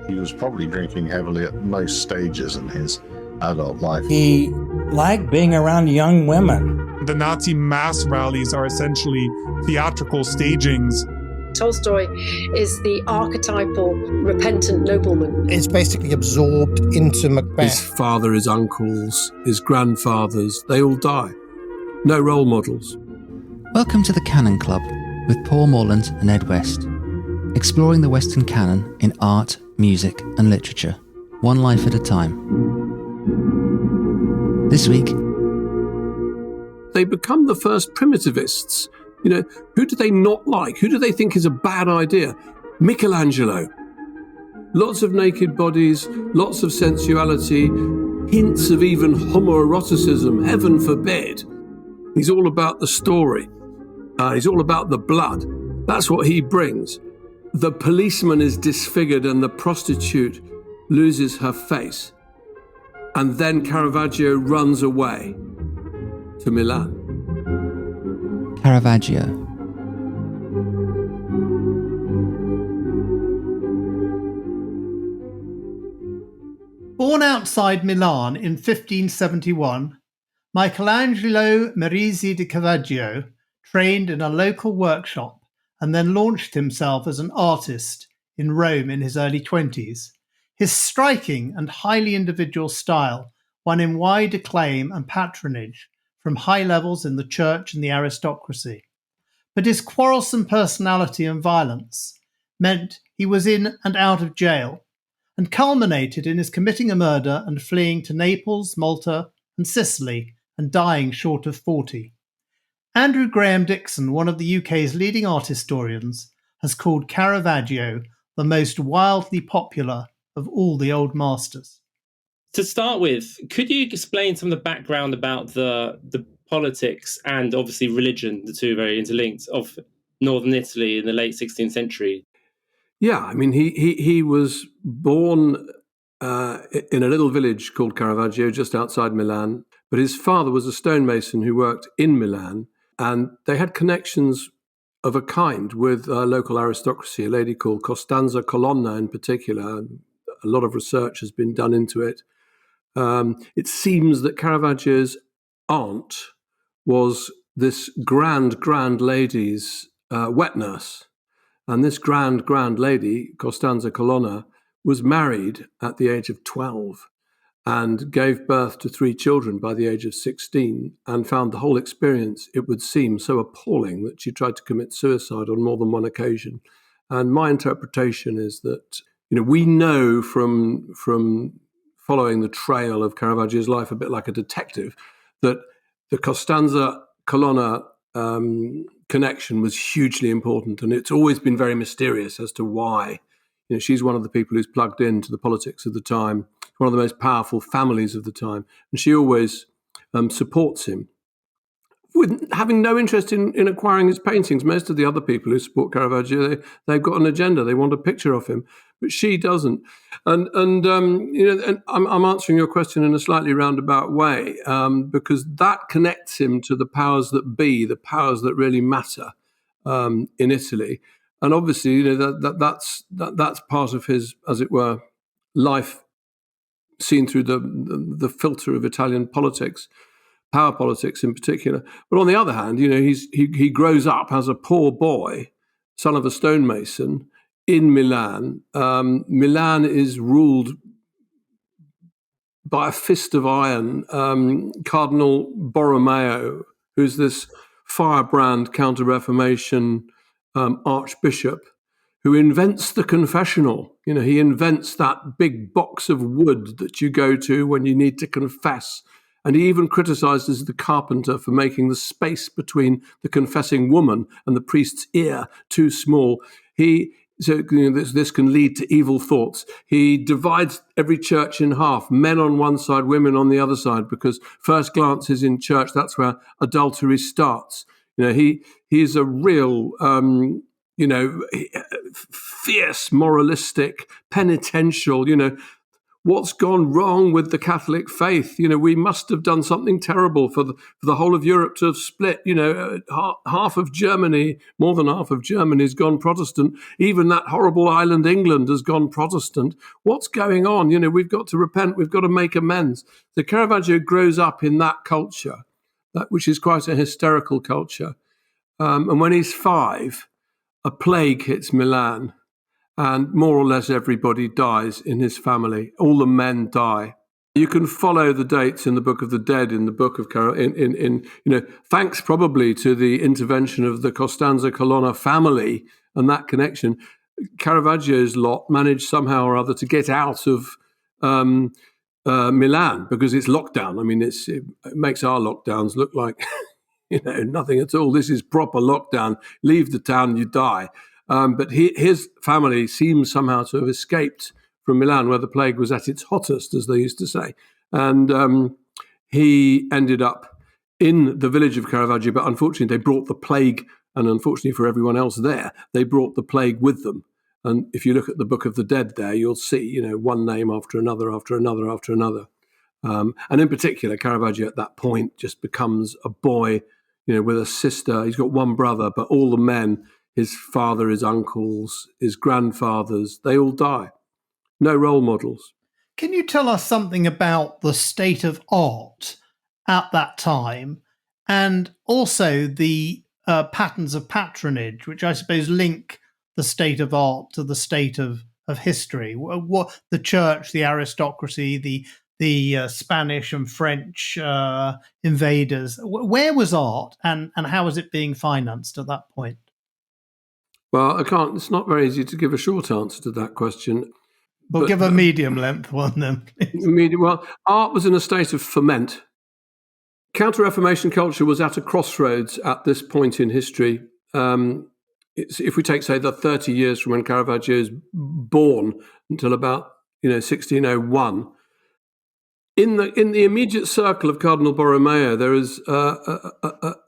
He was probably drinking heavily at most stages in his adult life. He liked being around young women. The Nazi mass rallies are essentially theatrical stagings. Tolstoy is the archetypal repentant nobleman. It's basically absorbed into Macbeth. His father, his uncles, his grandfathers, they all die. No role models. Welcome to the Canon Club with Paul Morland and Ed West, exploring the Western canon in art, music and literature, one life at a time. This week, they become the first primitivists. You know, who do they not like? Who do they think is a bad idea? Michaelangelo. Lots of naked bodies, lots of sensuality, hints of even homoeroticism, heaven forbid. He's all about the story. He's all about the blood. That's what he brings. The policeman is disfigured and the prostitute loses her face. And then Caravaggio runs away to Milan. Caravaggio. Born outside Milan in 1571, Michaelangelo Merisi da Caravaggio trained in a local workshop and then launched himself as an artist in Rome in his early 20s. His striking and highly individual style won him wide acclaim and patronage from high levels in the church and the aristocracy. But his quarrelsome personality and violence meant he was in and out of jail, and culminated in his committing a murder and fleeing to Naples, Malta, and Sicily, and dying short of 40. Andrew Graham Dixon, one of the UK's leading art historians, has called Caravaggio the most wildly popular of all the old masters. To start with, could you explain some of the background about the politics and obviously religion, the two are very interlinked, of northern Italy in the late 16th century? Yeah, I mean, he was born in a little village called Caravaggio, just outside Milan. But his father was a stonemason who worked in Milan, and they had connections of a kind with local aristocracy, a lady called Costanza Colonna in particular. A lot of research has been done into it. It seems that Caravaggio's aunt was this grand lady's wet nurse. And this grand lady, Costanza Colonna, was married at the age of 12 and gave birth to 3 children by the age of 16 and found the whole experience, it would seem, so appalling that she tried to commit suicide on more than one occasion. And my interpretation is that, you know, we know from following the trail of Caravaggio's life, a bit like a detective, that the Costanza Colonna connection was hugely important, and it's always been very mysterious as to why. You know, she's one of the people who's plugged into the politics of the time, one of the most powerful families of the time, and she always supports him. With having no interest in acquiring his paintings, most of the other people who support Caravaggio, they've got an agenda. They want a picture of him, but she doesn't. And you know, and I'm answering your question in a slightly roundabout way because that connects him to the powers that be, the powers that really matter in Italy. And obviously, you know, that's part of his, as it were, life seen through the filter of Italian politics. Power politics in particular. But on the other hand, you know, he grows up as a poor boy, son of a stonemason, in Milan. Milan is ruled by a fist of iron. Cardinal Borromeo, who's this firebrand counter-Reformation archbishop, who invents the confessional. You know, he invents that big box of wood that you go to when you need to confess. And he even criticizes the carpenter for making the space between the confessing woman and the priest's ear too small. So you know, this can lead to evil thoughts. He divides every church in half, men on one side, women on the other side, because first glances in church, that's where adultery starts. You know, he's a real, you know, fierce, moralistic, penitential, you know, what's gone wrong with the Catholic faith? We must have done something terrible for the whole of Europe to have split. Half of Germany, more than half of Germany has gone Protestant. Even that horrible island, England, has gone Protestant. What's going on? We've got to repent. We've got to make amends. So Caravaggio grows up in that culture, which is quite a hysterical culture. And when he's 5, a plague hits Milan, and more or less everybody dies in his family. All the men die. You can follow the dates in the Book of the Dead, in the Book of thanks probably to the intervention of the Costanza Colonna family and that connection. Caravaggio's lot managed somehow or other to get out of Milan because it's lockdown. I mean, it makes our lockdowns look like nothing at all. This is proper lockdown. Leave the town, you die. But his family seems somehow to have escaped from Milan, where the plague was at its hottest, as they used to say. And he ended up in the village of Caravaggio, but unfortunately they brought the plague, and unfortunately for everyone else there, they brought the plague with them. And if you look at the Book of the Dead there, you'll see, one name after another, after another, after another. And in particular, Caravaggio at that point just becomes a boy, with a sister. He's got one brother, but all the men, his father, his uncles, his grandfathers, they all die. No role models. Can you tell us something about the state of art at that time, and also the patterns of patronage, which I suppose link the state of art to the state of history? What the church, the aristocracy, the Spanish and French invaders. Where was art, and how was it being financed at that point? Well, it's not very easy to give a short answer to that question. We'll give a medium length one then. Well, art was in a state of ferment. Counter-Reformation culture was at a crossroads at this point in history. If we take, say, the 30 years from when Caravaggio is born until about 1601, in the immediate circle of Cardinal Borromeo, there is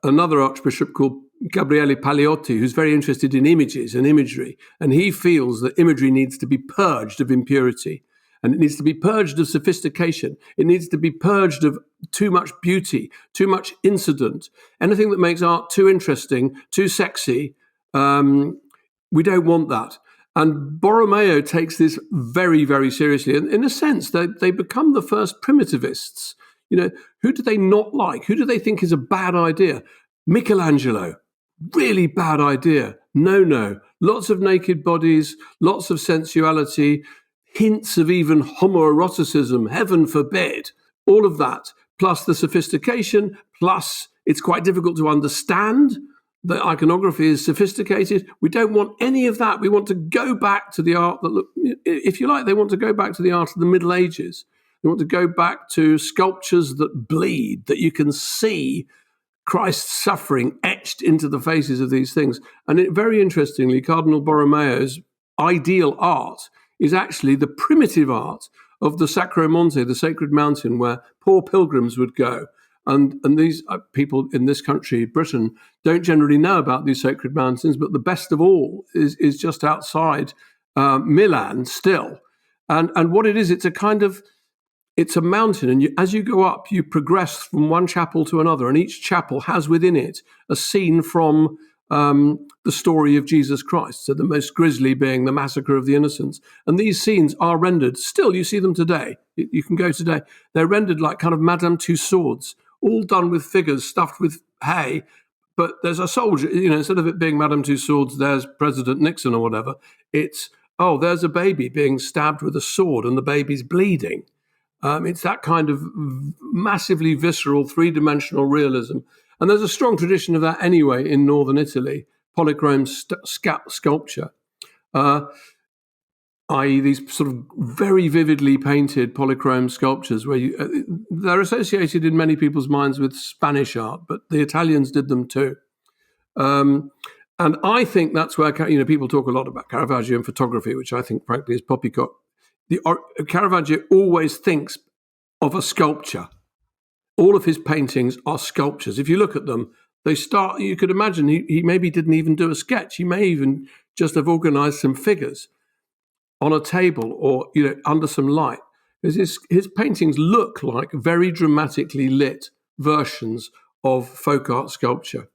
another archbishop called Gabriele Paliotti, who's very interested in images and imagery, and he feels that imagery needs to be purged of impurity, and it needs to be purged of sophistication. It needs to be purged of too much beauty, too much incident, anything that makes art too interesting, too sexy. We don't want that. And Borromeo takes this very, very seriously. And in a sense, they become the first primitivists. Who do they not like? Who do they think is a bad idea? Michelangelo. Really bad idea. No. Lots of naked bodies, lots of sensuality, hints of even homoeroticism, heaven forbid. All of that, plus the sophistication, plus it's quite difficult to understand. The iconography is sophisticated. We don't want any of that. We want to go back to the art that, if you like, they want to go back to the art of the Middle Ages. They want to go back to sculptures that bleed, that you can see Christ's suffering etched into the faces of these things. And very interestingly, Cardinal Borromeo's ideal art is actually the primitive art of the Sacro Monte, the sacred mountain where poor pilgrims would go. And these people in this country, Britain, don't generally know about these sacred mountains, but the best of all is just outside Milan still. And what it is, it's a mountain, and as you go up, you progress from one chapel to another, and each chapel has within it a scene from the story of Jesus Christ, so the most grisly being the massacre of the innocents. And these scenes are rendered, still you see them today, you can go today, they're rendered like kind of Madame Tussauds, all done with figures stuffed with hay, but there's a soldier, instead of it being Madame Tussauds, there's President Nixon or whatever, it's, there's a baby being stabbed with a sword and the baby's bleeding. It's that kind of massively visceral, three-dimensional realism. And there's a strong tradition of that anyway in northern Italy, polychrome sculpture, i.e. these sort of very vividly painted polychrome sculptures where they're associated in many people's minds with Spanish art, but the Italians did them too. And I think that's where, people talk a lot about Caravaggio and photography, which I think, frankly, is poppycock. Caravaggio always thinks of a sculpture. All of his paintings are sculptures. If you look at them, you could imagine he maybe didn't even do a sketch. He may even just have organized some figures on a table or, under some light. because his paintings look like very dramatically lit versions of folk art sculpture.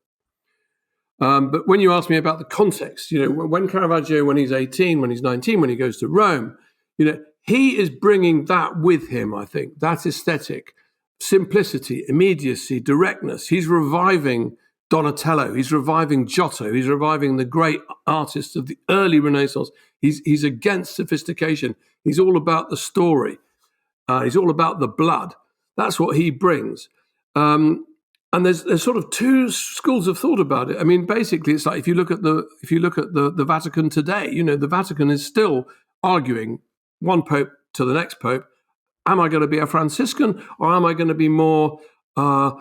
But when you ask me about the context, when Caravaggio, when he's 18, when he's 19, when he goes to Rome, he is bringing that with him, I think, that aesthetic, simplicity, immediacy, directness. He's reviving Donatello, he's reviving Giotto, he's reviving the great artists of the early Renaissance. He's against sophistication. He's all about the story. He's all about the blood. That's what he brings. And there's sort of two schools of thought about it. I mean, basically, it's like if you look at the Vatican today, the Vatican is still arguing one pope to the next pope. Am I going to be a Franciscan, or am I going to be more? Am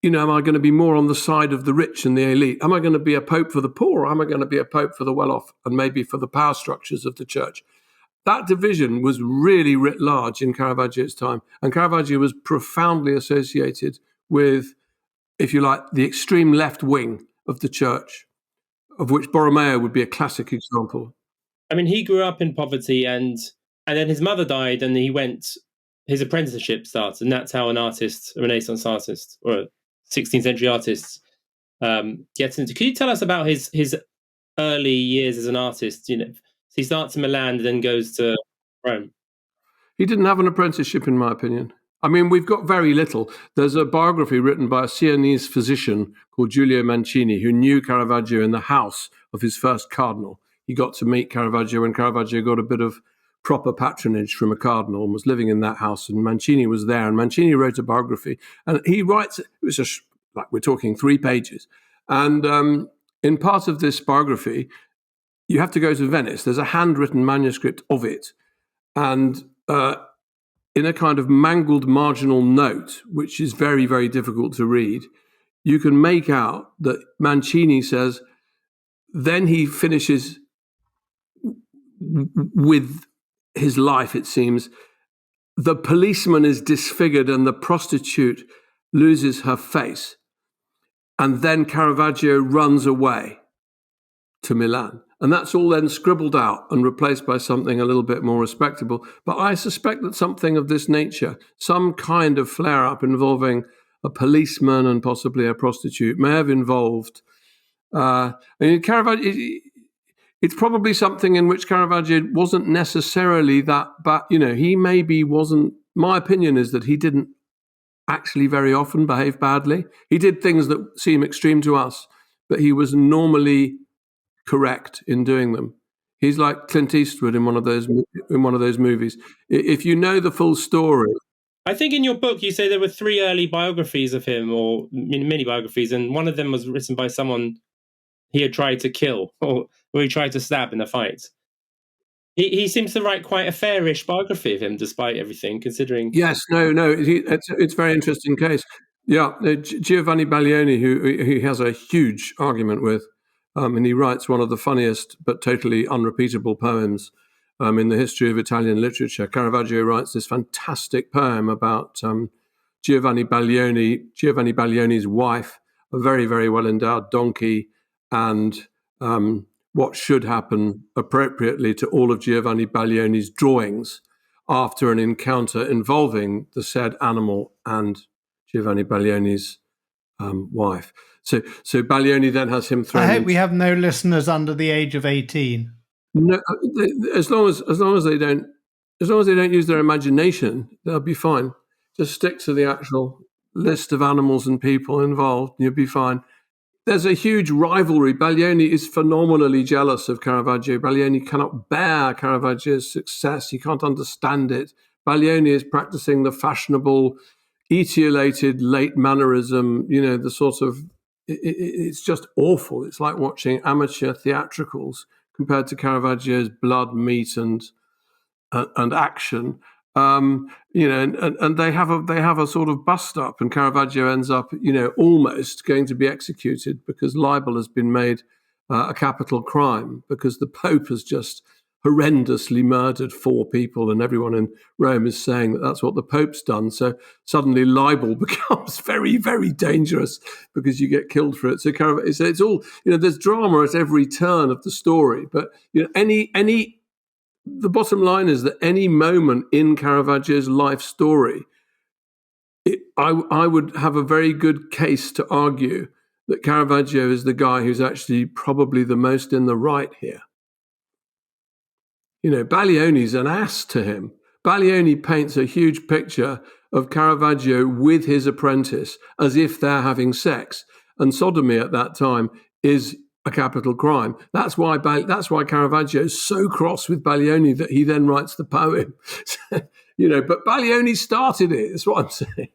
I going to be more on the side of the rich and the elite? Am I going to be a pope for the poor, or am I going to be a pope for the well-off and maybe for the power structures of the church? That division was really writ large in Caravaggio's time, and Caravaggio was profoundly associated with, if you like, the extreme left wing of the church, of which Borromeo would be a classic example. I mean, he grew up in poverty, and then his mother died, and his apprenticeship starts, and that's how a Renaissance artist, or a 16th century artist, gets into. Could you tell us about his early years as an artist? So he starts in Milan and then goes to Rome. He didn't have an apprenticeship, in my opinion. I mean, we've got very little. There's a biography written by a Sienese physician called Giulio Mancini, who knew Caravaggio in the house of his first cardinal. He got to meet Caravaggio when Caravaggio got a bit of proper patronage from a cardinal and was living in that house, and Mancini was there, and Mancini wrote a biography, and he writes, it was like we're talking 3 pages, and in part of this biography, you have to go to Venice. There's a handwritten manuscript of it, and in a kind of mangled marginal note, which is very, very difficult to read, you can make out that Mancini says, then he finishes with his life, it seems. The policeman is disfigured and the prostitute loses her face. And then Caravaggio runs away to Milan. And that's all then scribbled out and replaced by something a little bit more respectable. But I suspect that something of this nature, some kind of flare-up involving a policeman and possibly a prostitute, may have involved. Caravaggio, it's probably something in which Caravaggio wasn't necessarily that, but he maybe wasn't. My opinion is that he didn't actually very often behave badly. He did things that seem extreme to us, but he was normally correct in doing them. He's like Clint Eastwood in one of those movies. If you know the full story. I think in your book you say there were 3 early biographies of him, or mini biographies, and one of them was written by someone he had tried to kill, or he tried to stab in a fight. He seems to write quite a fairish biography of him, despite everything, considering. Yes, no, it's a very interesting case. Yeah, Giovanni Baglioni, who he has a huge argument with, and he writes one of the funniest but totally unrepeatable poems in the history of Italian literature. Caravaggio writes this fantastic poem about Giovanni Baglioni's wife, a very, very well-endowed donkey, and what should happen appropriately to all of Giovanni Baglioni's drawings after an encounter involving the said animal and Giovanni Baglioni's wife. So Baglioni then has him thrown. I hope we have no listeners under the age of 18. No, as long as they don't use their imagination, they'll be fine. Just stick to the actual list of animals and people involved, and you'll be fine. There's a huge rivalry. Baglioni is phenomenally jealous of Caravaggio. Baglioni cannot bear Caravaggio's success. He can't understand it. Baglioni is practicing the fashionable, etiolated late mannerism, the sort of, it's just awful. It's like watching amateur theatricals compared to Caravaggio's blood, meat, and action. And they have a sort of bust up, and Caravaggio ends up, almost going to be executed because libel has been made a capital crime, because the Pope has just horrendously murdered 4 people, and everyone in Rome is saying that that's what the Pope's done. So suddenly libel becomes very, very dangerous because you get killed for it. So it's all, there's drama at every turn of the story. But any the bottom line is that any moment in Caravaggio's life story, I would have a very good case to argue that Caravaggio is the guy who's actually probably the most in the right here. Baglioni's an ass to him. Baglioni paints a huge picture of Caravaggio with his apprentice as if they're having sex, and sodomy at that time is a capital crime. That's why Caravaggio is so cross with Baglioni that he then writes the poem. But Baglioni started it. That's what I'm saying.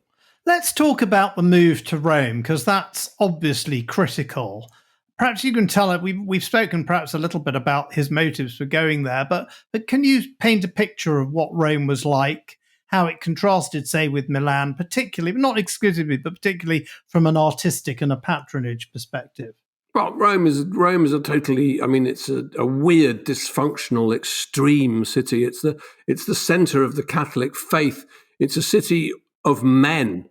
Let's talk about the move to Rome, because that's obviously critical. Perhaps you can tell it. We've spoken perhaps a little bit about his motives for going there, but can you paint a picture of what Rome was like, how it contrasted, say, with Milan, particularly, not exclusively, but particularly from an artistic and a patronage perspective? Well, Rome is a totally, it's a weird, dysfunctional, extreme city. It's the center of the Catholic faith. It's a city of men.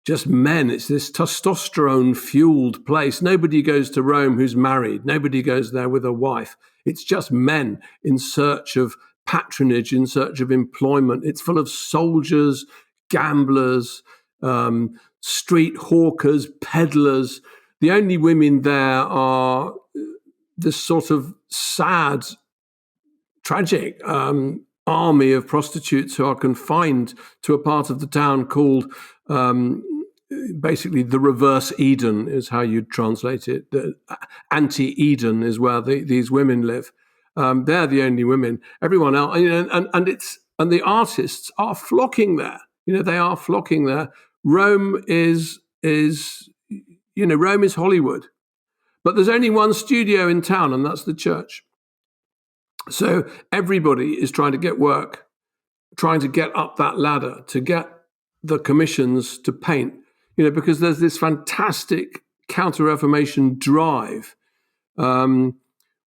Just men. It's this testosterone-fueled place. Nobody goes to Rome who's married. Nobody goes there with a wife. It's just men in search of patronage, in search of employment. It's full of soldiers, gamblers, street hawkers, peddlers. The only women there are this sort of sad, tragic army of prostitutes who are confined to a part of the town called basically the reverse Eden is how you'd translate it. The anti-Eden is where these women live. They're the only women. Everyone else, and the artists are flocking there. They are flocking there. Rome is Rome is Hollywood, but there's only one studio in town, and that's the church. So everybody is trying to get work, trying to get up that ladder, to get the commissions to paint, because there's this fantastic counter-Reformation drive,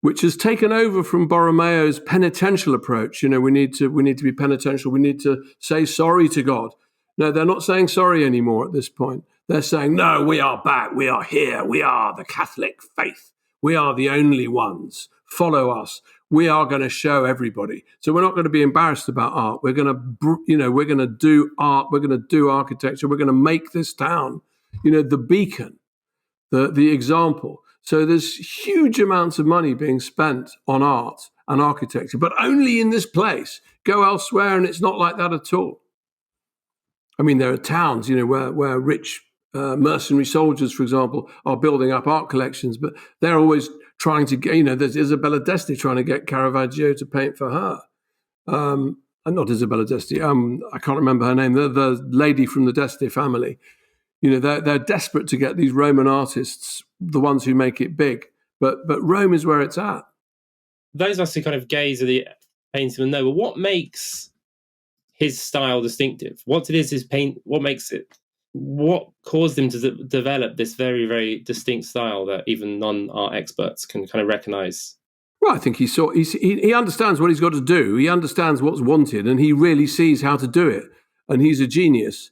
which has taken over from Borromeo's penitential approach. We need to be penitential. We need to say sorry to God. No, they're not saying sorry anymore at this point. They're saying, no, we are back. We are here. We are the Catholic faith. We are the only ones. Follow us. We are going to show everybody. So we're not going to be embarrassed about art. We're going to do art. We're going to do architecture. We're going to make this town, the beacon, the example. So there's huge amounts of money being spent on art and architecture, but only in this place. Go elsewhere, and it's not like that at all. There are towns, where rich mercenary soldiers, for example, are building up art collections, but they're always trying to get, there's Isabella d'Este trying to get Caravaggio to paint for her. And not Isabella d'Este, I can't remember her name, the lady from the d'Este family. They're desperate to get these Roman artists, the ones who make it big. But Rome is where it's at. Those of us who kind of gaze at the painting will know, but what makes his style distinctive? What it is his paint, what makes it, what caused him to develop this very, very distinct style that even non-art experts can kind of recognize? Well, I think he understands what he's got to do. He understands what's wanted, and he really sees how to do it. And he's a genius,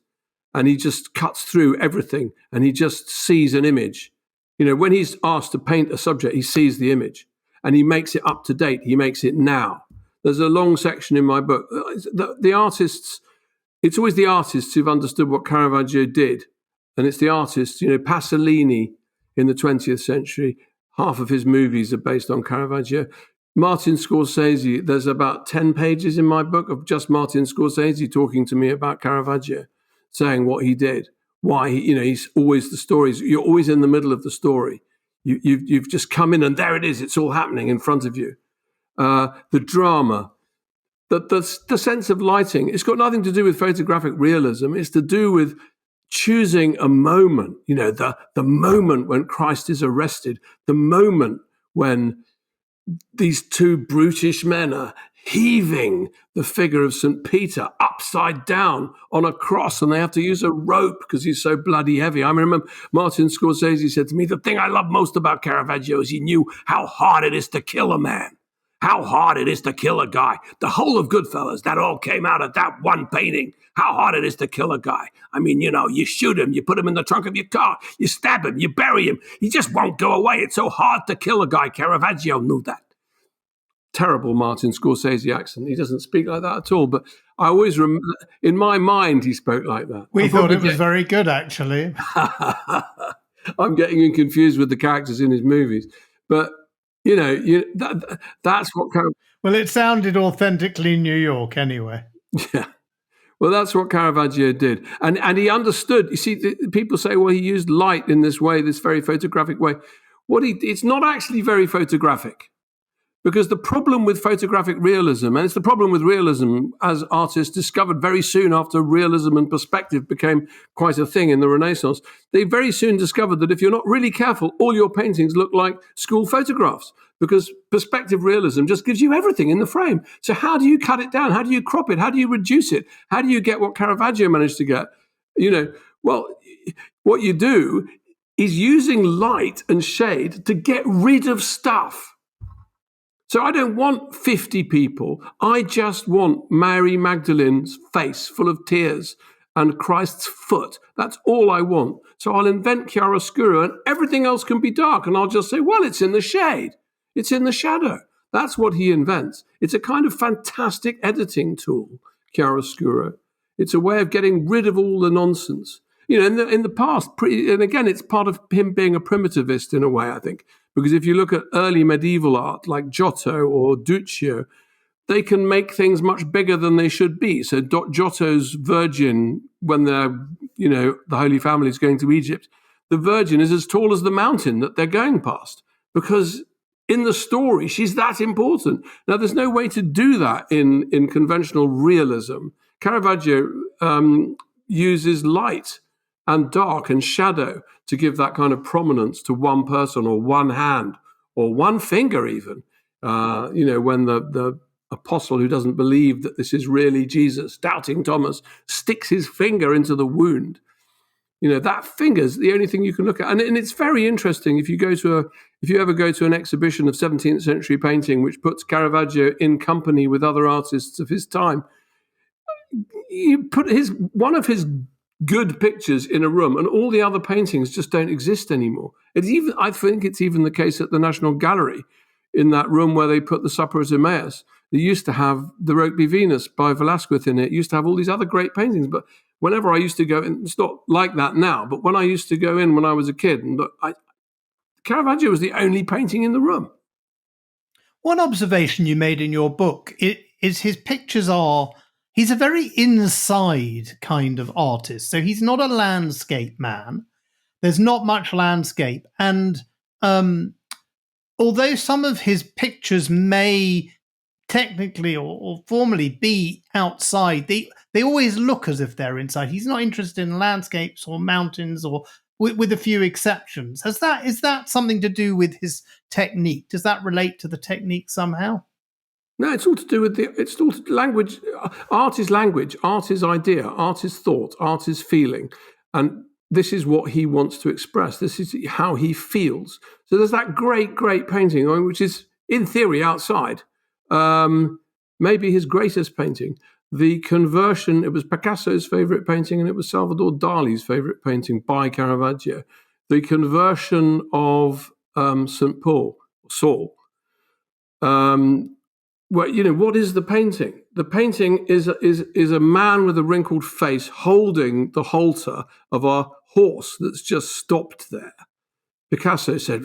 and he just cuts through everything, and he just sees an image. When he's asked to paint a subject, he sees the image, and he makes it up to date. He makes it now. There's a long section in my book. The artists, it's always the artists who've understood what Caravaggio did. And it's the artists, Pasolini in the 20th century, half of his movies are based on Caravaggio. Martin Scorsese, there's about 10 pages in my book of just Martin Scorsese talking to me about Caravaggio, saying what he did, why he's always the stories. You're always in the middle of the story. You've just come in and there it is. It's all happening in front of you. The drama, the sense of lighting, it's got nothing to do with photographic realism. It's to do with choosing a moment, the moment when Christ is arrested, the moment when these two brutish men are heaving the figure of St. Peter upside down on a cross, and they have to use a rope because he's so bloody heavy. I remember Martin Scorsese said to me, the thing I love most about Caravaggio is he knew how hard it is to kill a man. How hard it is to kill a guy. The whole of Goodfellas, that all came out of that one painting. How hard it is to kill a guy. You shoot him, you put him in the trunk of your car, you stab him, you bury him. He just won't go away. It's so hard to kill a guy. Caravaggio knew that. terrible Martin Scorsese accent. He doesn't speak like that at all. But I always remember, in my mind, he spoke like that. We thought it was very good, actually. I'm getting him confused with the characters in his movies. But, that's what kind of... Well, it sounded authentically New York anyway. Yeah. Well, that's what Caravaggio did. And he understood. You see, people say, well, he used light in this way, this very photographic way. It's not actually very photographic. Because the problem with photographic realism, and it's the problem with realism as artists discovered very soon after realism and perspective became quite a thing in the Renaissance, they very soon discovered that if you're not really careful, all your paintings look like school photographs, because perspective realism just gives you everything in the frame. So how do you cut it down? How do you crop it? How do you reduce it? How do you get what Caravaggio managed to get? Well, what you do is using light and shade to get rid of stuff. So I don't want 50 people. I just want Mary Magdalene's face full of tears and Christ's foot. That's all I want. So I'll invent chiaroscuro and everything else can be dark. And I'll just say, well, it's in the shade. It's in the shadow. That's what he invents. It's a kind of fantastic editing tool, chiaroscuro. It's a way of getting rid of all the nonsense. In the past, and again, it's part of him being a primitivist in a way, I think. Because if you look at early medieval art like Giotto or Duccio, they can make things much bigger than they should be. So Giotto's Virgin, when the Holy Family is going to Egypt, the Virgin is as tall as the mountain that they're going past, because in the story, she's that important. Now, there's no way to do that in conventional realism. Caravaggio uses light and dark and shadow to give that kind of prominence to one person or one hand or one finger even. When the apostle who doesn't believe that this is really Jesus, doubting Thomas, sticks his finger into the wound. That finger's the only thing you can look at. And it's very interesting if you ever go to an exhibition of 17th century painting, which puts Caravaggio in company with other artists of his time. You put one of his good pictures in a room, and all the other paintings just don't exist anymore. I think it's even the case at the National Gallery, in that room where they put the Supper at Emmaus. They used to have the Rokeby Venus by Velasquez in it. It used to have all these other great paintings. But whenever I used to go in, it's not like that now, but when I used to go in when I was a kid, and Caravaggio was the only painting in the room. One observation you made in your book is his pictures he's a very inside kind of artist. So he's not a landscape man. There's not much landscape. And although some of his pictures may technically or formally be outside, they always look as if they're inside. He's not interested in landscapes or mountains, or with a few exceptions. Is that something to do with his technique? Does that relate to the technique somehow? No, it's all to do with language. Art is language. Art is idea. Art is thought. Art is feeling. And this is what he wants to express. This is how he feels. So there's that great, great painting, which is, in theory, outside. Maybe his greatest painting. The Conversion, it was Picasso's favorite painting, and it was Salvador Dali's favorite painting by Caravaggio. The Conversion of St. Paul, Saul. What is the painting? The painting is a man with a wrinkled face holding the halter of a horse that's just stopped there. Picasso said,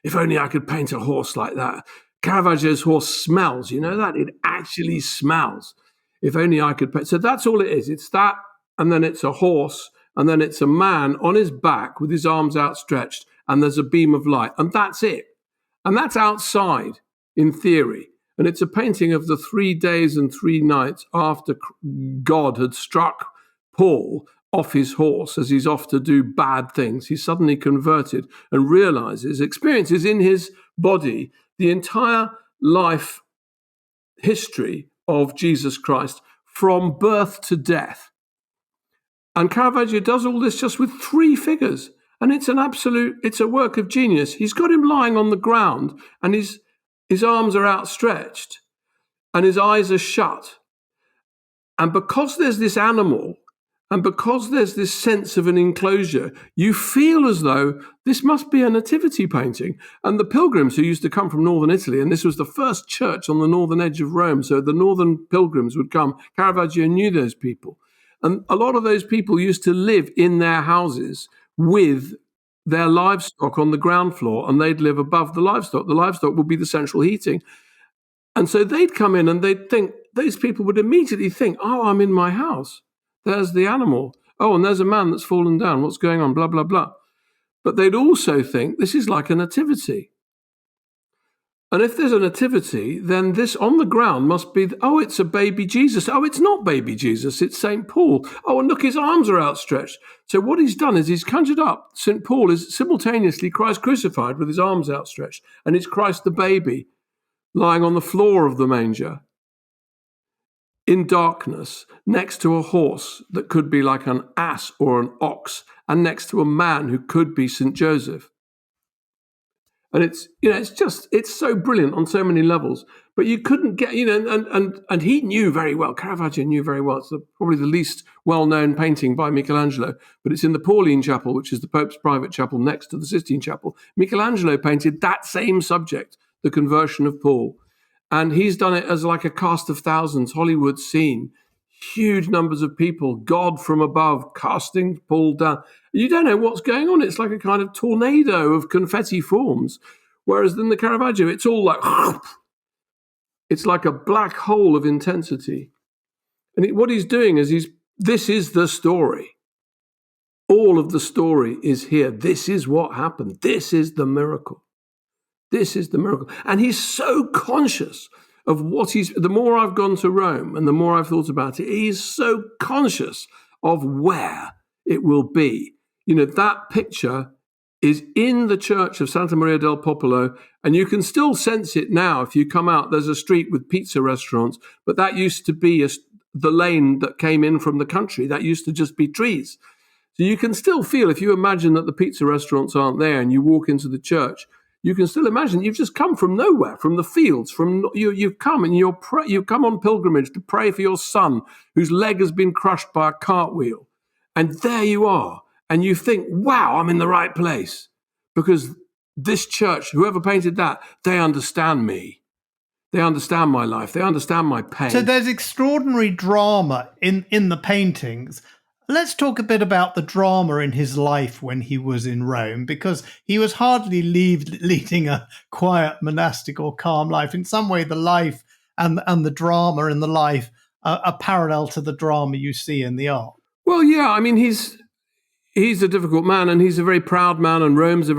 if only I could paint a horse like that. Caravaggio's horse smells, that? It actually smells. If only I could paint. So that's all it is. It's that, and then it's a horse, and then it's a man on his back with his arms outstretched, and there's a beam of light, and that's it. And that's outside, in theory. And it's a painting of the 3 days and 3 nights after God had struck Paul off his horse as he's off to do bad things. He's suddenly converted and experiences in his body the entire life history of Jesus Christ from birth to death. And Caravaggio does all this just with 3 figures. And it's a work of genius. He's got him lying on the ground, and his arms are outstretched and his eyes are shut. And because there's this animal And because there's this sense of an enclosure, you feel as though this must be a nativity painting. And the pilgrims who used to come from northern Italy, and this was the first church on the northern edge of Rome, so the northern pilgrims would come. Caravaggio knew those people. And a lot of those people used to live in their houses with their livestock on the ground floor, and they'd live above the livestock. The livestock would be the central heating. And so they'd come in and they'd think, those people would immediately think, oh, I'm in my house. There's the animal. Oh, and there's a man that's fallen down. What's going on? Blah, blah, blah. But they'd also think this is like a nativity. And if there's a nativity, then this on the ground must be, oh, it's a baby Jesus. Oh, it's not baby Jesus. It's St. Paul. Oh, and look, his arms are outstretched. So what he's done is he's conjured up St. Paul is simultaneously Christ crucified with his arms outstretched. And it's Christ the baby lying on the floor of the manger in darkness, next to a horse that could be like an ass or an ox, and next to a man who could be St. Joseph. And it's so brilliant on so many levels. But you couldn't get, and he knew very well, Caravaggio knew very well. It's probably the least well-known painting by Michelangelo, but it's in the Pauline Chapel, which is the Pope's private chapel next to the Sistine Chapel. Michelangelo painted that same subject, the conversion of Paul. And he's done it as like a cast of thousands, Hollywood scene, huge numbers of people, God from above casting Paul down. You don't know what's going on. It's like a kind of tornado of confetti forms. Whereas in the Caravaggio, it's all like, it's like a black hole of intensity. And what he's doing is this is the story. All of the story is here. This is what happened. This is the miracle. This is the miracle. And he's so conscious of the more I've gone to Rome and the more I've thought about it, he's so conscious of where it will be. That picture is in the church of Santa Maria del Popolo, and you can still sense it now. If you come out, there's a street with pizza restaurants, but that used to be the lane that came in from the country. That used to just be trees. So you can still feel, if you imagine that the pizza restaurants aren't there and you walk into the church, you can still imagine you've just come from nowhere, from the fields. You've come and you've come on pilgrimage to pray for your son whose leg has been crushed by a cartwheel. And there you are. And you think, wow, I'm in the right place. Because this church, whoever painted that, they understand me. They understand my life. They understand my pain. So there's extraordinary drama in the paintings. Let's talk a bit about the drama in his life when he was in Rome, because he was hardly leading a quiet monastic or calm life. In some way, the life and the drama in the life are parallel to the drama you see in the art. Well, yeah, I mean, he's a difficult man, and he's a very proud man, and Rome's is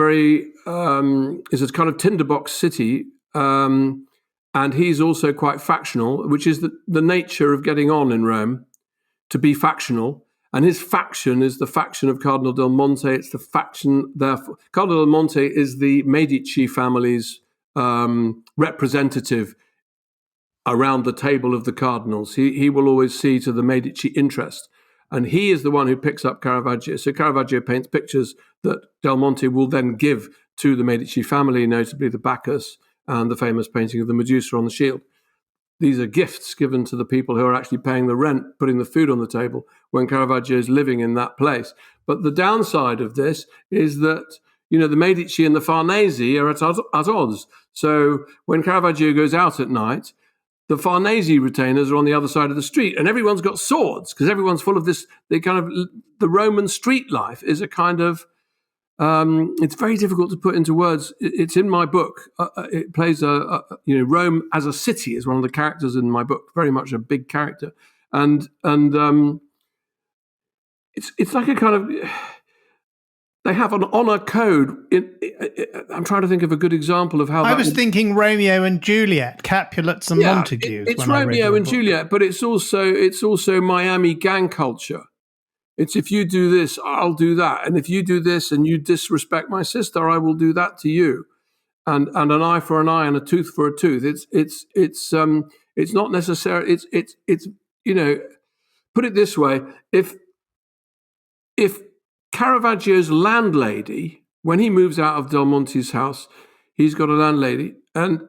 a kind of tinderbox city, and he's also quite factional, which is the nature of getting on in Rome, to be factional. And his faction is the faction of Cardinal del Monte. It's the faction, therefore, Cardinal del Monte is the Medici family's representative around the table of the cardinals. He will always see to the Medici interest. And he is the one who picks up Caravaggio. So Caravaggio paints pictures that Del Monte will then give to the Medici family, notably the Bacchus and the famous painting of the Medusa on the shield. These are gifts given to the people who are actually paying the rent, putting the food on the table when Caravaggio is living in that place. But the downside of this is that, the Medici and the Farnese are at odds. So when Caravaggio goes out at night, the Farnese retainers are on the other side of the street, and everyone's got swords because everyone's full of this. The Roman street life is a kind of. It's very difficult to put into words. It's in my book. It plays Rome as a city is one of the characters in my book. Very much a big character, and it's like a kind of. They have an honor code. I'm trying to think of a good example of how. I was thinking Romeo and Juliet, Capulets and Montagues. It's Romeo and Juliet, but it's also Miami gang culture. It's if you do this, I'll do that, and if you do this and you disrespect my sister, I will do that to you, and an eye for an eye and a tooth for a tooth. It's not necessary. It's put it this way: if Caravaggio's landlady, when he moves out of Del Monte's house, he's got a landlady, and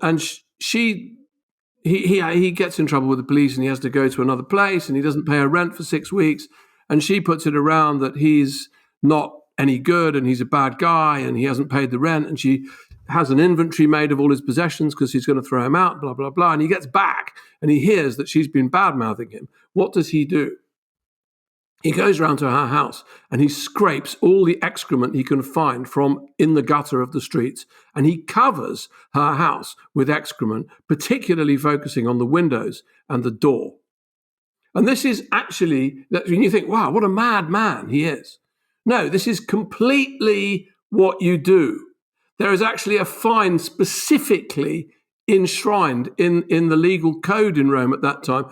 he gets in trouble with the police, and he has to go to another place, and he doesn't pay her rent for 6 weeks. And she puts it around that he's not any good and he's a bad guy and he hasn't paid the rent. And she has an inventory made of all his possessions because he's going to throw him out, blah, blah, blah. And he gets back and he hears that she's been bad-mouthing him. What does he do? He goes round to her house and he scrapes all the excrement he can find from in the gutter of the streets, and he covers her house with excrement, particularly focusing on the windows and the door. And this is actually, when you think, wow, what a mad man he is. No, this is completely what you do. There is actually a fine specifically enshrined in the legal code in Rome at that time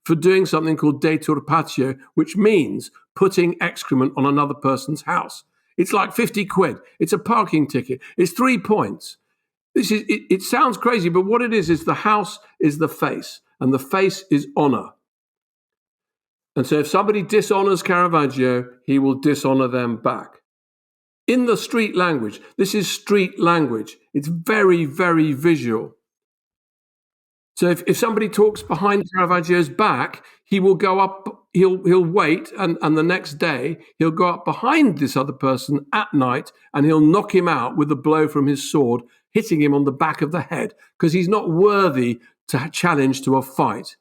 for doing something called deturpatio, which means putting excrement on another person's house. It's like 50 quid. It's a parking ticket. It's 3 points. It sounds crazy, but what it is the house is the face, and the face is honor. And so if somebody dishonors Caravaggio, he will dishonor them back. In the street language, this is street language. It's very, very visual. So if somebody talks behind Caravaggio's back, he will go up, he'll wait, and the next day he'll go up behind this other person at night and he'll knock him out with a blow from his sword, hitting him on the back of the head, because he's not worthy to challenge to a fight.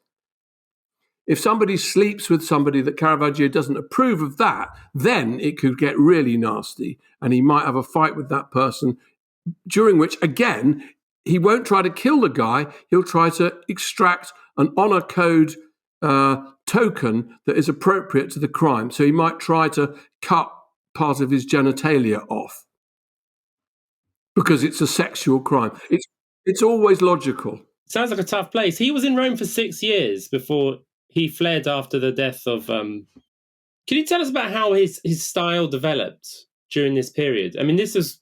If somebody sleeps with somebody that Caravaggio doesn't approve of that, then it could get really nasty and he might have a fight with that person, during which, again, he won't try to kill the guy. He'll try to extract an honor code token that is appropriate to the crime. So he might try to cut part of his genitalia off because it's a sexual crime. It's always logical. Sounds like a tough place. He was in Rome for 6 years before he fled after the death of... Can you tell us about how his style developed during this period? I mean, this is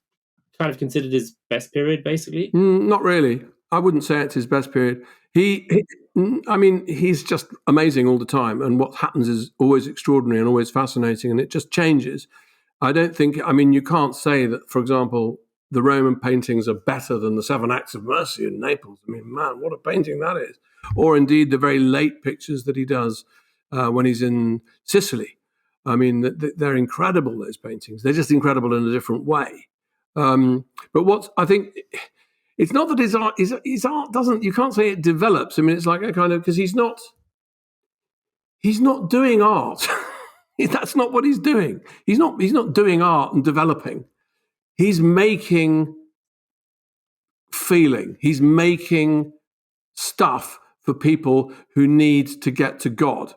kind of considered his best period, basically? Not really. I wouldn't say it's his best period. He's just amazing all the time, and what happens is always extraordinary and always fascinating, and it just changes. You can't say that, for example, the Roman paintings are better than the 7 Acts of Mercy in Naples. I mean, man, what a painting that is. Or indeed the very late pictures that he does when he's in Sicily. I mean, they're incredible, those paintings. They're just incredible in a different way. But what I think, it's not that his art doesn't, you can't say it develops. I mean, it's like a kind of, because he's not doing art. That's not what he's doing. He's not doing art and developing. He's making feeling. He's making stuff for people who need to get to God.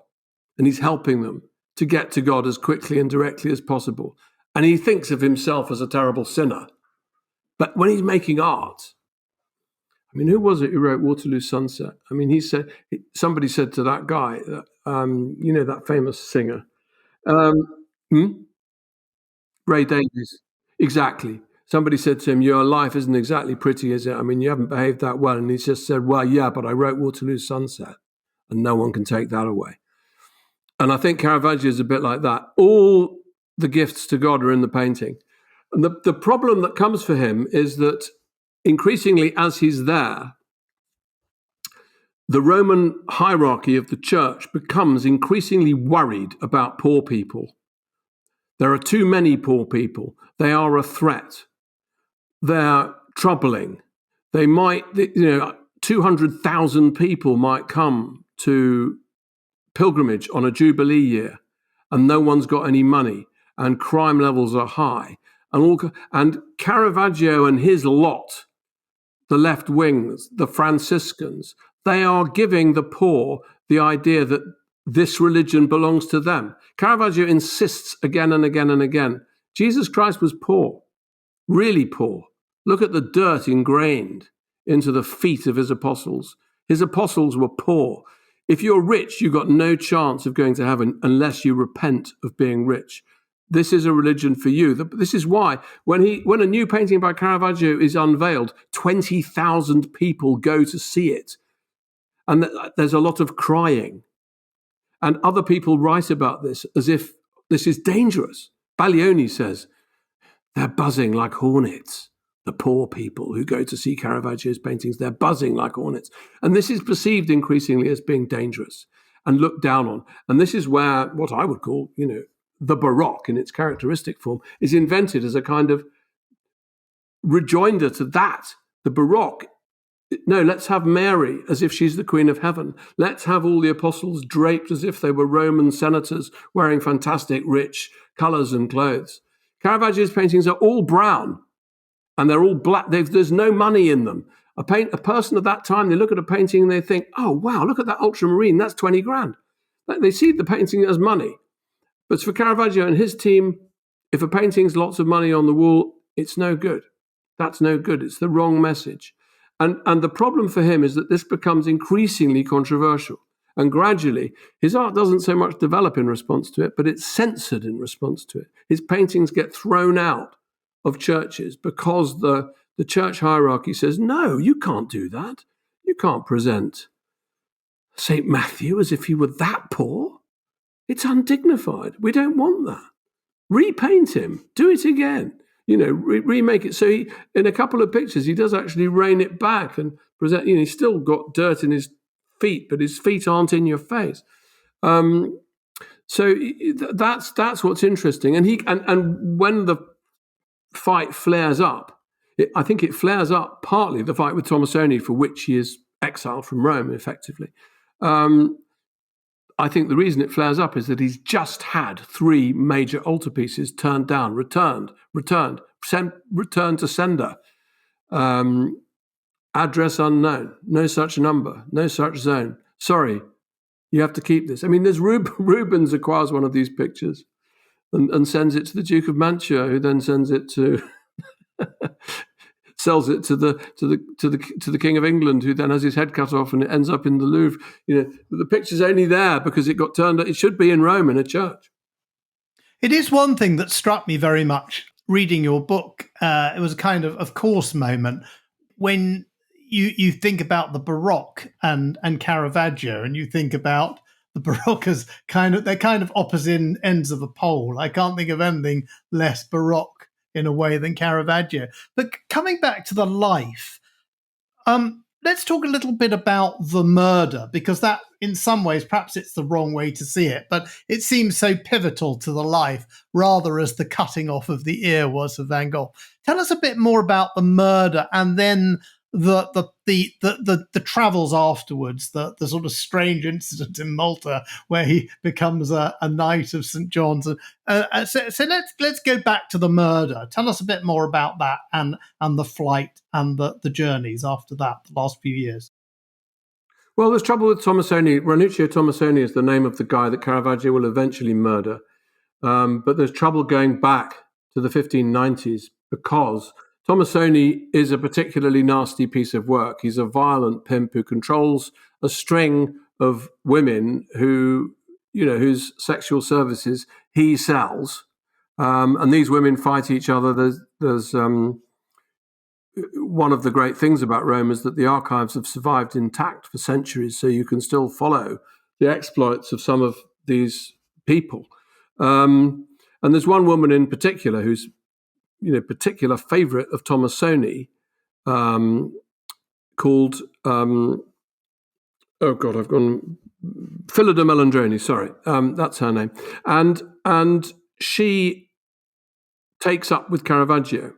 And he's helping them to get to God as quickly and directly as possible. And he thinks of himself as a terrible sinner. But when he's making art, I mean, who was it who wrote Waterloo Sunset? I mean, somebody said to that guy, that famous singer, Ray Davies. Exactly. Somebody said to him, your life isn't exactly pretty, is it? I mean, you haven't behaved that well. And he just said, well, yeah, but I wrote Waterloo Sunset, and no one can take that away. And I think Caravaggio is a bit like that. All the gifts to God are in the painting. And the problem that comes for him is that increasingly as he's there, the Roman hierarchy of the church becomes increasingly worried about poor people. There are too many poor people. They are a threat. They're troubling. They might, 200,000 people might come to pilgrimage on a Jubilee year, and no one's got any money, and crime levels are high. And Caravaggio and his lot, the left wings, the Franciscans, they are giving the poor the idea that this religion belongs to them. Caravaggio insists again and again and again, Jesus Christ was poor, really poor. Look at the dirt ingrained into the feet of his apostles. His apostles were poor. If you're rich, you've got no chance of going to heaven unless you repent of being rich. This is a religion for you. This is why when a new painting by Caravaggio is unveiled, 20,000 people go to see it. And there's a lot of crying. And other people write about this as if this is dangerous. Baglioni says, they're buzzing like hornets. The poor people who go to see Caravaggio's paintings, they're buzzing like hornets. And this is perceived increasingly as being dangerous. and looked down on. And this is where what I would call, the Baroque in its characteristic form is invented as a kind of rejoinder to that. The Baroque, no, let's have Mary as if she's the Queen of Heaven. Let's have all the apostles draped as if they were Roman senators wearing fantastic, rich colours and clothes. Caravaggio's paintings are all brown and they're all black. There's no money in them. A person of that time, they look at a painting and they think, oh, wow, look at that ultramarine. That's 20 grand. They see the painting as money. But for Caravaggio and his team, if a painting's lots of money on the wall, it's no good. That's no good. It's the wrong message. And the problem for him is that this becomes increasingly controversial. And gradually, his art doesn't so much develop in response to it, but it's censored in response to it. His paintings get thrown out of churches because the church hierarchy says, no, you can't do that. You can't present St. Matthew as if he were that poor. It's undignified. We don't want that. Repaint him. Do it again. Remake it. So he, in a couple of pictures, he does actually rein it back and present. He's still got dirt in his feet, but his feet aren't in your face. So that's what's interesting. And when the fight flares up, I think it flares up partly the fight with Tomasoni, for which he is exiled from Rome, effectively. I think the reason it flares up is that he's just had 3 major altarpieces turned down, returned to sender. Address unknown, no such number, no such zone. Sorry, you have to keep this. I mean, there's Rubens acquires one of these pictures and sends it to the Duke of Mantua, who then sends it to sells it to the King of England, who then has his head cut off, and it ends up in the Louvre. The picture's only there because it got turned. It should be in Rome in a church. It is one thing that struck me very much reading your book. It was a kind of course moment when you think about the Baroque and Caravaggio, and you think about the Baroque as they're kind of opposite ends of a pole. I can't think of anything less Baroque in a way than Caravaggio. But coming back to the life, let's talk a little bit about the murder, because that, in some ways, perhaps it's the wrong way to see it, but it seems so pivotal to the life, rather as the cutting off of the ear was of Van Gogh. Tell us a bit more about the murder, and then the travels afterwards, the sort of strange incident in Malta where he becomes a knight of St. John's. So let's go back to the murder. Tell us a bit more about that and the flight and the journeys after that, the last few years. Well, there's trouble with Tomasoni. Ranuccio Tomasoni is the name of the guy that Caravaggio will eventually murder. But there's trouble going back to the 1590s because Tomasoni is a particularly nasty piece of work. He's a violent pimp who controls a string of women whose sexual services he sells. And these women fight each other. There's one of the great things about Rome is that the archives have survived intact for centuries, so you can still follow the exploits of some of these people. And there's one woman in particular who's particular favourite of Tomasoni, called Phillida Melandroni. Sorry, that's her name, and she takes up with Caravaggio,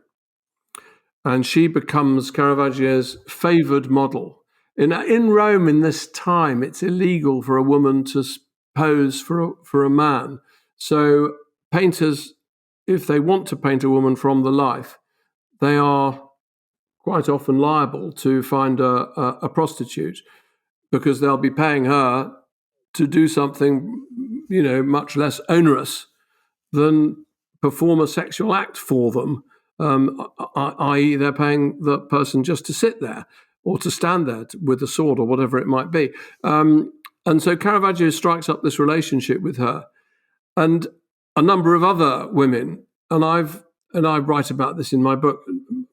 and she becomes Caravaggio's favoured model. In Rome, in this time, it's illegal for a woman to pose for a man, so painters, if they want to paint a woman from the life, they are quite often liable to find a prostitute, because they'll be paying her to do something, much less onerous than perform a sexual act for them, i.e. they're paying the person just to sit there or to stand there with a sword or whatever it might be. And so Caravaggio strikes up this relationship with her. And a number of other women, and I write about this in my book.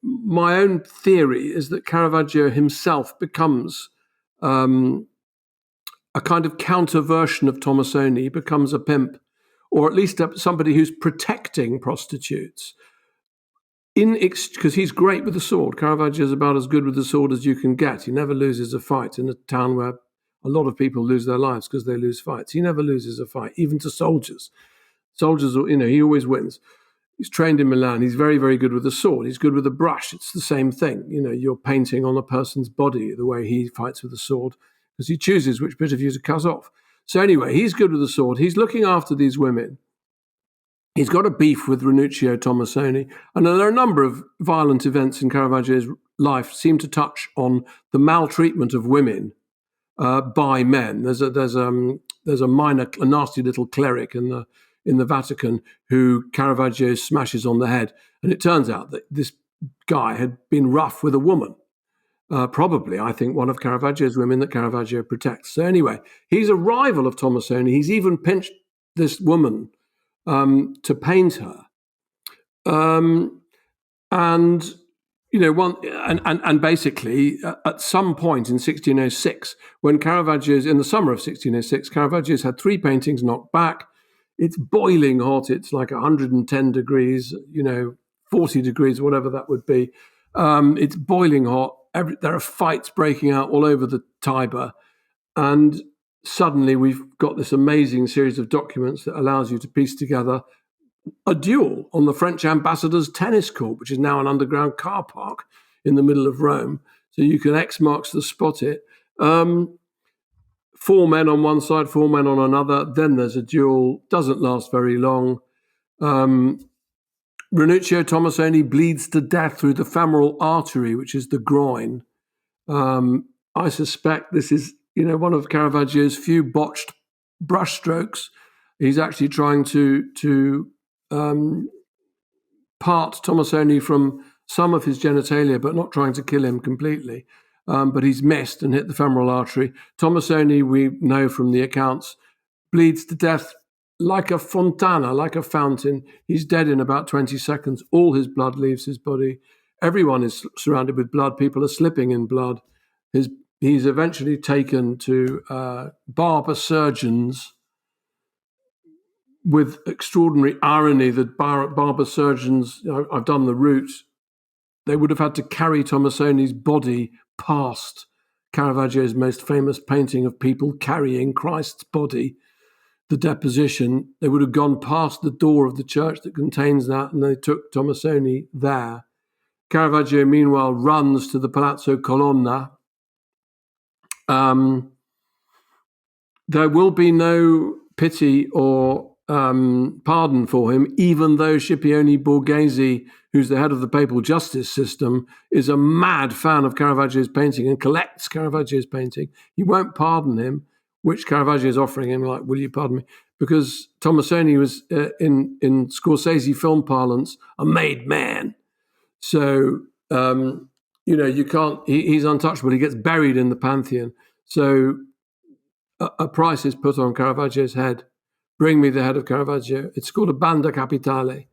My own theory is that Caravaggio himself becomes a kind of counter version of Tomasoni. He becomes a pimp, or at least somebody who's protecting prostitutes. Because he's great with the sword. Caravaggio is about as good with the sword as you can get. He never loses a fight in a town where a lot of people lose their lives because they lose fights. He never loses a fight, even to soldiers. Soldiers, he always wins. He's trained in Milan. He's very, very good with the sword. He's good with the brush. It's the same thing. You're painting on a person's body the way he fights with the sword, because he chooses which bit of you to cut off. So anyway, he's good with the sword. He's looking after these women. He's got a beef with Ranuccio Tomasoni. And there are a number of violent events in Caravaggio's life seem to touch on the maltreatment of women by men. There's a nasty little cleric in the Vatican who Caravaggio smashes on the head. And it turns out that this guy had been rough with a woman. Probably, I think, one of Caravaggio's women that Caravaggio protects. So anyway, he's a rival of Tomasoni. He's even pinched this woman to paint her. And basically, at some point in 1606, when Caravaggio's, in the summer of 1606, Caravaggio's had 3 paintings knocked back. It's boiling hot. It's like 110 degrees, 40 degrees, whatever that would be. It's boiling hot. There are fights breaking out all over the Tiber. And suddenly we've got this amazing series of documents that allows you to piece together a duel on the French ambassador's tennis court, which is now an underground car park in the middle of Rome. So you can X marks the spot it. 4 men on one side, 4 men on another. Then there's a duel. Doesn't last very long. Ranuccio Tomasoni bleeds to death through the femoral artery, which is the groin. I suspect this is, one of Caravaggio's few botched brushstrokes. He's actually trying to part Tomasoni from some of his genitalia, but not trying to kill him completely. But he's missed and hit the femoral artery. Tomasoni, we know from the accounts, bleeds to death like a fontana, like a fountain. He's dead in about 20 seconds. All his blood leaves his body. Everyone is surrounded with blood. People are slipping in blood. He's eventually taken to barber surgeons. With extraordinary irony, the barber surgeons, I've done the route, they would have had to carry Tomasoni's body past Caravaggio's most famous painting of people carrying Christ's body, the Deposition. They would have gone past the door of the church that contains that, and they took Tomasoni there. Caravaggio, meanwhile, runs to the Palazzo Colonna. There will be no pity or pardon for him, even though Scipione Borghese, who's the head of the papal justice system, is a mad fan of Caravaggio's painting and collects Caravaggio's painting. He won't pardon him, which Caravaggio is offering him, like, will you pardon me? Because Tomasoni was, in Scorsese film parlance, a made man. So, you can't, he's untouchable. He gets buried in the Pantheon. So a price is put on Caravaggio's head. Bring me the head of Caravaggio. It's called a banda capitale.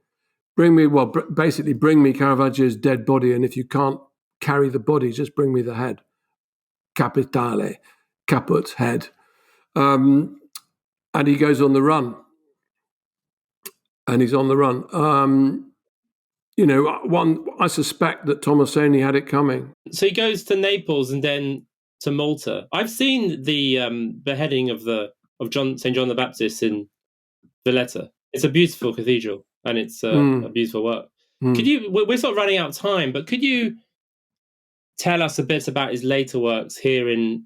Bring me Caravaggio's dead body, and if you can't carry the body, just bring me the head. Capitale, caput, head. And he goes on the run. And he's on the run. I suspect that Tomasoni had it coming. So he goes to Naples and then to Malta. I've seen the beheading of St. John the Baptist in Valletta. It's a beautiful cathedral, and it's a beautiful work. Could you? We're sort of running out of time, but could you tell us a bit about his later works here in?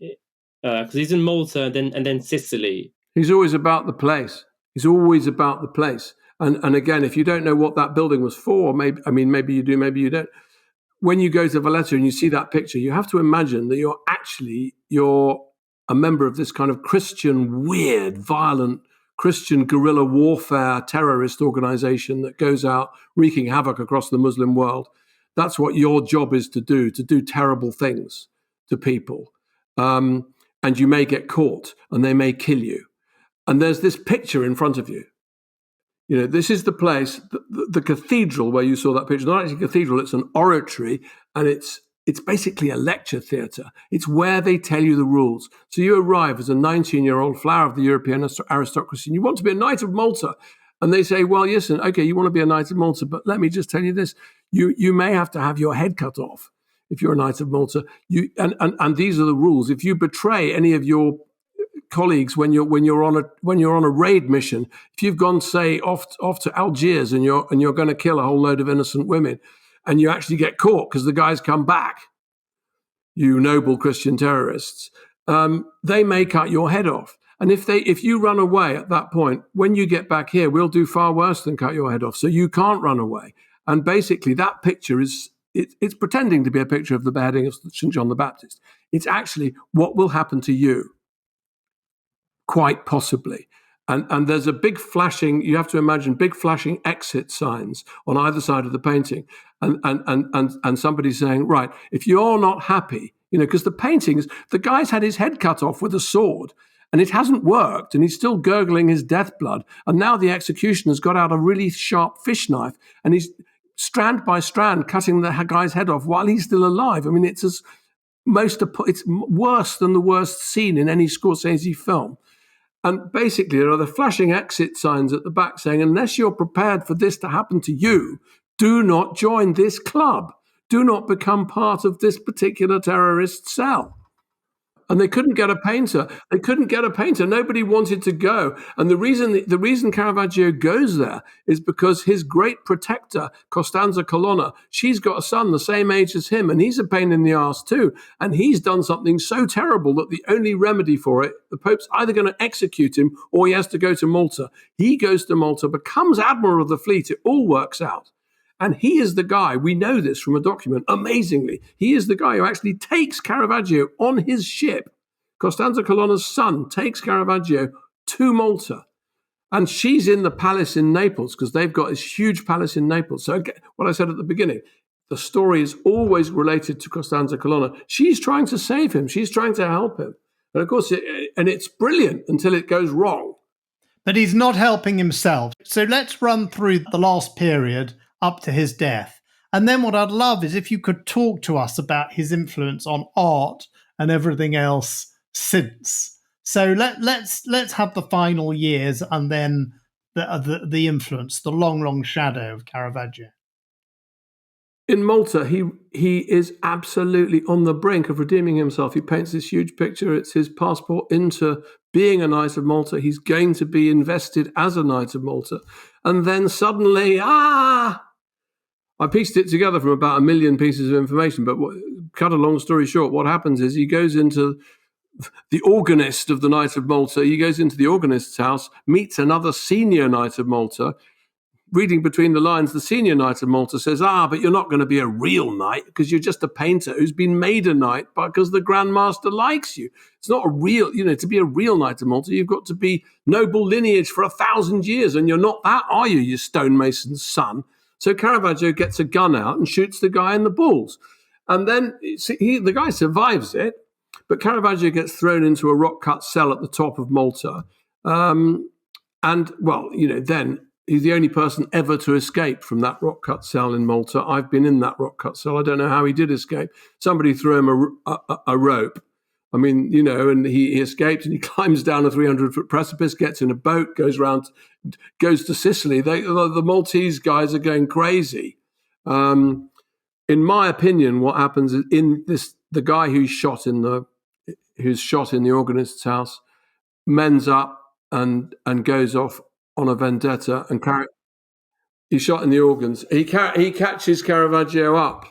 Because he's in Malta and then Sicily. He's always about the place. And again, if you don't know what that building was for, maybe you do, maybe you don't. When you go to Valletta and you see that picture, you have to imagine that you're a member of this kind of Christian, weird, violent Christian guerrilla warfare terrorist organization that goes out wreaking havoc across the Muslim world. That's what your job is to do terrible things to people. And you may get caught and they may kill you. And there's this picture in front of you. This is the place, the cathedral where you saw that picture. Not actually a cathedral, it's an oratory, and it's basically a lecture theatre. It's where they tell you the rules. So you arrive as a 19-year-old flower of the European aristocracy, and you want to be a Knight of Malta. And they say, well, listen, okay, you want to be a Knight of Malta, but let me just tell you this. You may have to have your head cut off if you're a Knight of Malta. And these are the rules. If you betray any of your colleagues when you're on a raid mission. If you've gone, say, off to Algiers and you're going to kill a whole load of innocent women, and you actually get caught because the guys come back, you noble Christian terrorists, they may cut your head off. And if you run away at that point, when you get back here, we'll do far worse than cut your head off. So you can't run away. And basically, that picture it's pretending to be a picture of the beheading of St. John the Baptist. It's actually what will happen to you, quite possibly. And there's a big flashing, you have to imagine big flashing exit signs on either side of the painting. And somebody saying, right, if you're not happy, because the paintings, the guy's had his head cut off with a sword and it hasn't worked and he's still gurgling his death blood. And now the executioner's got out a really sharp fish knife and he's strand by strand cutting the guy's head off while he's still alive. I mean, it's worse than the worst scene in any Scorsese film. And basically, there are the flashing exit signs at the back saying, unless you're prepared for this to happen to you, do not join this club. Do not become part of this particular terrorist cell. And they couldn't get a painter. Nobody wanted to go. And the reason Caravaggio goes there is because his great protector, Costanza Colonna, she's got a son the same age as him, and he's a pain in the arse too. And he's done something so terrible that the only remedy for it, the Pope's either going to execute him or he has to go to Malta. He goes to Malta, becomes Admiral of the Fleet. It all works out. And he is the guy, we know this from a document, amazingly, he is the guy who actually takes Caravaggio on his ship. Costanza Colonna's son takes Caravaggio to Malta. And she's in the palace in Naples because they've got this huge palace in Naples. So what I said at the beginning, the story is always related to Costanza Colonna. She's trying to save him. She's trying to help him. And of course, it's brilliant until it goes wrong. But he's not helping himself. So let's run through the last period up to his death. And then what I'd love is if you could talk to us about his influence on art and everything else since. So let's have the final years and then the influence, the long shadow of Caravaggio. In Malta, he is absolutely on the brink of redeeming himself. He paints this huge picture. It's his passport into being a Knight of Malta. He's going to be invested as a Knight of Malta. And then suddenly, I pieced it together from about 1 million pieces of information, but cut a long story short, what happens is he goes into the organist of the Knight of Malta. He goes into the organist's house, meets another senior Knight of Malta. Reading between the lines, the senior Knight of Malta says, but you're not going to be a real knight because you're just a painter who's been made a knight because the Grand Master likes you. It's not a real, to be a real Knight of Malta, you've got to be noble lineage for 1,000 years, and you're not that, are you, you stonemason's son? So Caravaggio gets a gun out and shoots the guy in the balls. And then the guy survives it, but Caravaggio gets thrown into a rock-cut cell at the top of Malta. Then he's the only person ever to escape from that rock-cut cell in Malta. I've been in that rock-cut cell. I don't know how he did escape. Somebody threw him a rope. I mean, and he escapes and he climbs down a 300-foot precipice, gets in a boat, goes to Sicily. The Maltese guys are going crazy. In my opinion, what happens is the guy who's shot in the organist's house mends up and goes off on a vendetta and he's shot in the organs. He catches Caravaggio up.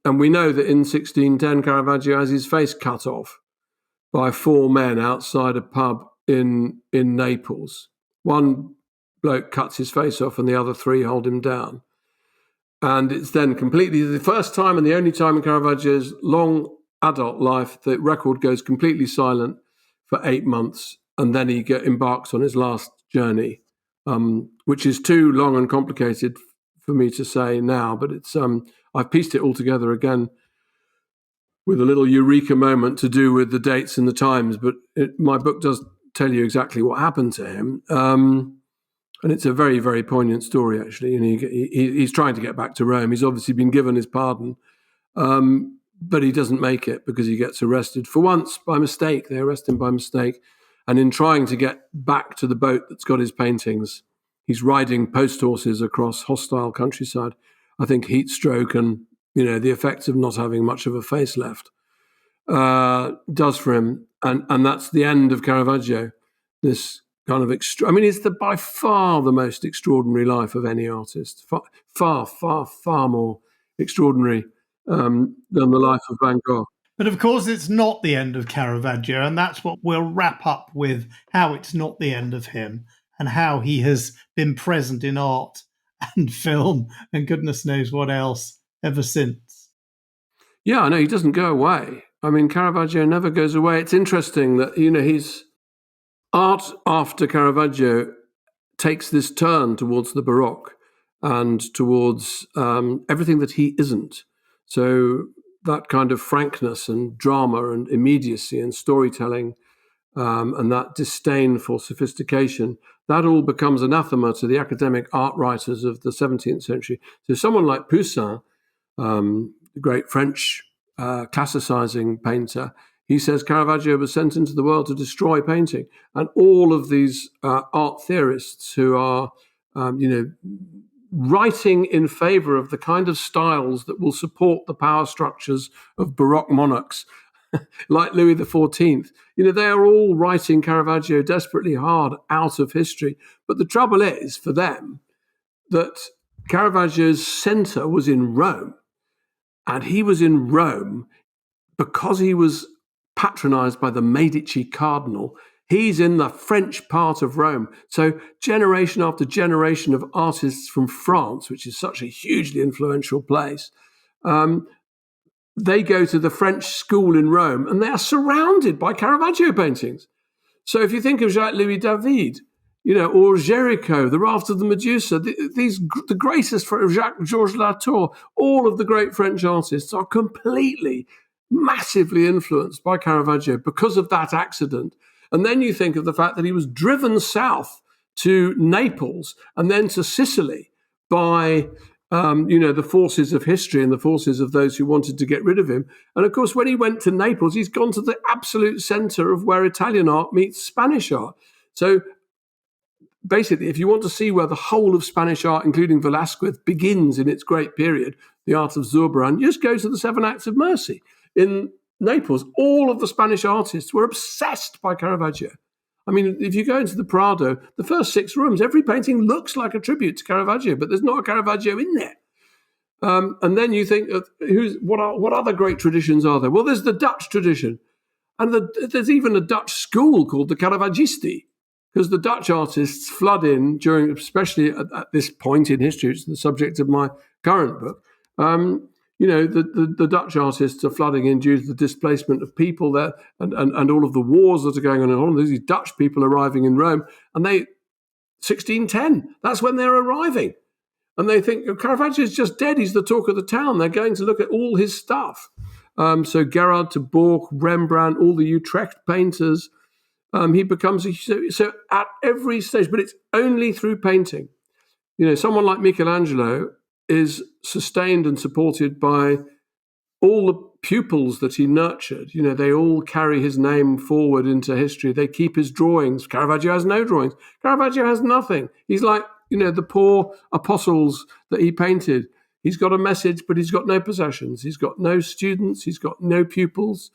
And we know that in 1610, Caravaggio has his face cut off by 4 men outside a pub in Naples. One bloke cuts his face off and the other 3 hold him down. And it's then completely the first time and the only time in Caravaggio's long adult life the record goes completely silent for 8 months. And then he embarks on his last journey, which is too long and complicated for me to say now, but it's I've pieced it all together again with a little eureka moment to do with the dates and the times, but my book does tell you exactly what happened to him. And it's a very, very poignant story, actually. And he's trying to get back to Rome. He's obviously been given his pardon, but he doesn't make it because he gets arrested for once by mistake. They arrest him by mistake. And in trying to get back to the boat that's got his paintings, he's riding post horses across hostile countryside. I think heat stroke and, the effects of not having much of a face left does for him. and that's the end of Caravaggio. This kind of it's by far the most extraordinary life of any artist. Far more extraordinary than the life of Van Gogh. But of course, it's not the end of Caravaggio, and that's what we'll wrap up with, how it's not the end of him and how he has been present in art and film and goodness knows what else ever since. Yeah, I know, he doesn't go away. I mean, Caravaggio never goes away. It's interesting that, his art after Caravaggio takes this turn towards the Baroque and towards everything that he isn't. So that kind of frankness and drama and immediacy and storytelling and that disdain for sophistication, that all becomes anathema to the academic art writers of the 17th century. So someone like Poussin, the great French classicizing painter, he says Caravaggio was sent into the world to destroy painting. And all of these art theorists who are, writing in favor of the kind of styles that will support the power structures of Baroque monarchs, like Louis XIV, they are all writing Caravaggio desperately hard out of history. But the trouble is, for them, that Caravaggio's center was in Rome. And he was in Rome because he was patronized by the Medici cardinal. He's in the French part of Rome. So generation after generation of artists from France, which is such a hugely influential place, they go to the French school in Rome and they are surrounded by Caravaggio paintings. So if you think of Jacques-Louis David, or Géricault, the Raft of the Medusa, the greatest, Jacques-Georges Latour, all of the great French artists are completely, massively influenced by Caravaggio because of that accident. And then you think of the fact that he was driven south to Naples and then to Sicily by, the forces of history and the forces of those who wanted to get rid of him. And of course, when he went to Naples, he's gone to the absolute center of where Italian art meets Spanish art. So basically, if you want to see where the whole of Spanish art, including Velázquez, begins in its great period, the art of Zurbarán, just go to the Seven Acts of Mercy. In Naples, all of the Spanish artists were obsessed by Caravaggio. I mean, if you go into the Prado, the first 6 rooms, every painting looks like a tribute to Caravaggio, but there's not a Caravaggio in there. And then you think, what other great traditions are there? Well, there's the Dutch tradition. And there's even a Dutch school called the Caravaggisti, because the Dutch artists flood in during, especially at this point in history, it's the subject of my current book. The Dutch artists are flooding in due to the displacement of people there and all of the wars that are going on in Holland. There's these Dutch people arriving in Rome, and 1610, that's when they're arriving. And they think, Caravaggio is just dead, he's the talk of the town. They're going to look at all his stuff. So Gerard de Borch, Rembrandt, all the Utrecht painters, he becomes so at every stage, but it's only through painting. Someone like Michelangelo is sustained and supported by all the pupils that he nurtured. They all carry his name forward into history. They keep his drawings. Caravaggio has no drawings. Caravaggio has nothing. He's like, the poor apostles that he painted. He's got a message, but he's got no possessions. He's got no students. He's got no pupils.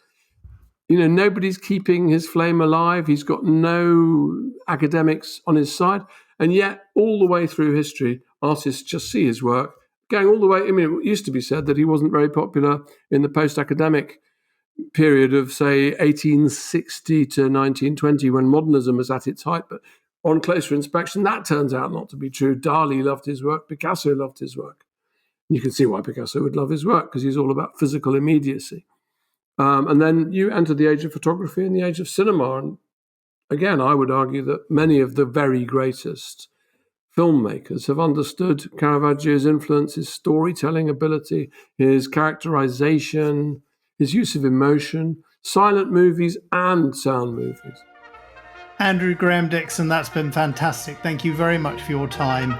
Nobody's keeping his flame alive. He's got no academics on his side. And yet, all the way through history, artists just see his work going all the way. I mean, it used to be said that he wasn't very popular in the post-academic period of, say, 1860 to 1920, when modernism was at its height. But on closer inspection, that turns out not to be true. Dali loved his work. Picasso loved his work. And you can see why Picasso would love his work, because he's all about physical immediacy. And then you enter the age of photography and the age of cinema. And again, I would argue that many of the very greatest filmmakers have understood Caravaggio's influence, his storytelling ability, his characterization, his use of emotion, silent movies and sound movies. Andrew Graham Dixon, that's been fantastic. Thank you very much for your time.